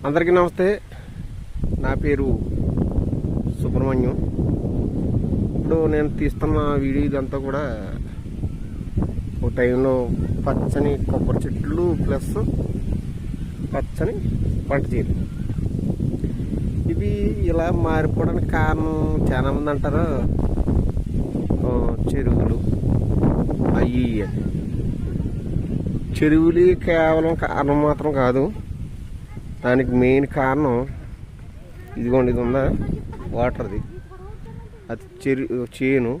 అందరికీ నమస్తే. నా పేరు సుబ్రహ్మణ్యం. ఇప్పుడు నేను తీస్తున్న వీడియో ఇదంతా కూడా ఒక టైంలో పచ్చని కొబ్బరి చెట్లు ప్లస్ పచ్చని పంట చేలు. ఇవి ఇలా మారిపోవడానికి కారణం చాలామంది అంటారు చెరువులు అయ్యి. చెరువులు కేవలం కారణం మాత్రం కాదు, దానికి మెయిన్ కారణం ఇదిగోండి, ఇది ఉందా వాటర్ది, అది చేను.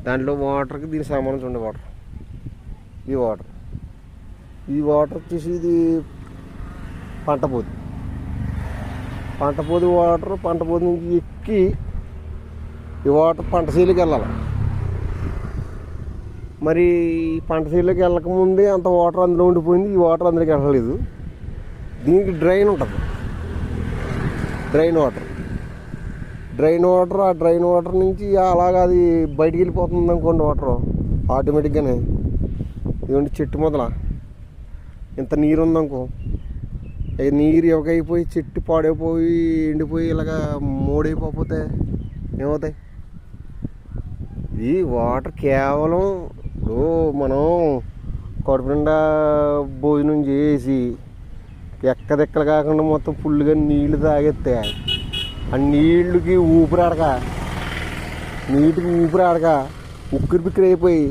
దాంట్లో వాటర్కి దీనికి సంబంధించి ఉండే వాటర్, ఈ వాటర్ వచ్చేసి ఇది పంట పోదు వాటర్. పంట పోదు నుంచి ఎక్కి ఈ వాటర్ పంట చేలోకి వెళ్ళాలి. మరి పంట చేలోకి వెళ్ళకముందే అంత వాటర్ అందులో ఉండిపోయింది, ఈ వాటర్ అందులోకి వెళ్ళలేదు. దీనికి డ్రైన్ ఉంటుంది, డ్రైన్ వాటర్. ఆ డ్రైన్ వాటర్ నుంచి అలాగా అది బయటికి వెళ్ళిపోతుంది అనుకోండి వాటర్ ఆటోమేటిక్గానే. ఇదిగోండి చెట్టు మొదల ఇంత నీరు ఉందనుకో, నీరు ఎవకైపోయి చెట్టు పాడైపోయి ఎండిపోయి ఇలాగా మోడైపోతే ఏమవుతాయి? ఈ వాటర్ కేవలం ఇప్పుడు మనం కడుపు నిండా భోజనం చేసి ఎక్కదెక్కలు కాకుండా మొత్తం ఫుల్గా నీళ్లు తాగేస్తే ఆ నీళ్ళకి నీటికి ఊపిరాడక ఉక్కిరి బిక్కిరి అయిపోయి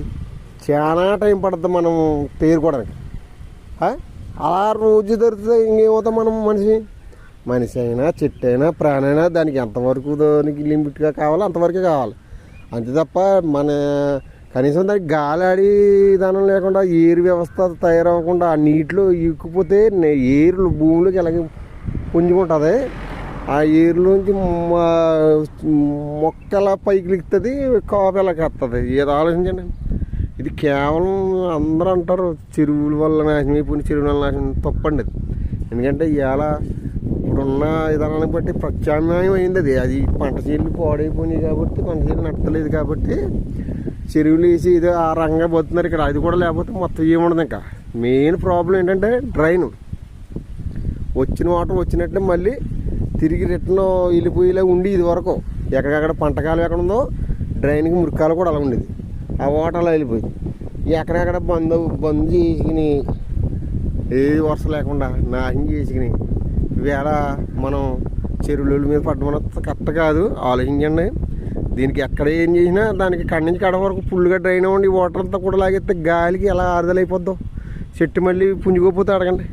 చాలా టైం పడుతుంది మనం తేరుకోవడానికి. అలా రోజు దొరికితే ఇంకేమవుతాం మనం? మనిషి అయినా చెట్టు అయినా ప్రాణైనా దానికి ఎంతవరకు దానికి లిమిట్గా కావాలో అంతవరకే కావాలి, అంతే తప్ప మన కనీసం దానికి గాలి ఆడి విధానం లేకుండా ఏరు వ్యవస్థ తయారవ్వకుండా ఆ నీటిలో ఇక్కుపోతే ఏరులు భూమిలోకి ఎలాగ పుంజుకుంటుంది. ఆ ఏరులోంచి మొక్కల పైకి లిక్కుతుంది, కాపు ఎలాగ వస్తుంది. ఏదో ఆలోచించండి. ఇది కేవలం అందరూ అంటారు చెరువుల వల్ల నాశనం అయిపోయిన, చెరువుల వల్ల నాశనం. తప్పండి అది. ఎందుకంటే ఇవాళ ఇప్పుడున్న విధానాన్ని బట్టి ప్రత్యామ్నాయం అయింది అది పంట చేలు పాడైపోయినాయి కాబట్టి, పంట చేలు నట్టలేదు కాబట్టి చెరువులు వేసి ఇది ఆ రంగా పోతున్నారు ఇక్కడ. అది కూడా లేకపోతే మొత్తం ఏముండదు. ఇంకా మెయిన్ ప్రాబ్లం ఏంటంటే డ్రైన్. వచ్చిన వాటర్ వచ్చినట్టే మళ్ళీ తిరిగి రిటర్న్ వెళ్ళిపోయేలా ఉండి ఇది వరకు ఎక్కడెక్కడ పంటకాలం ఎక్కడ ఉందో డ్రైన్కి మురికాలు కూడా అలా ఉండేది. ఆ వాటర్ అలా వెళ్ళిపోయి ఎక్కడెక్కడ బంద్ చేసుకుని ఏది వర్షం లేకుండా నాశనం చేసుకుని ఈవేళ మనం చెరువుల మీద పడ్డం కరెక్ట్ కాదు. ఆలోచించండి. దీనికి ఎక్కడ ఏం చేసినా దానికి కడ నుంచి కడ వరకు ఫుల్గా డ్రైన్ అవ్వండి. వాటర్ అంతా కూడా లాగేస్తే గాలికి ఎలా ఆరుదలైపోద్దాం. చెట్టు మళ్ళీ పుంజుకోపోతే అడగండి.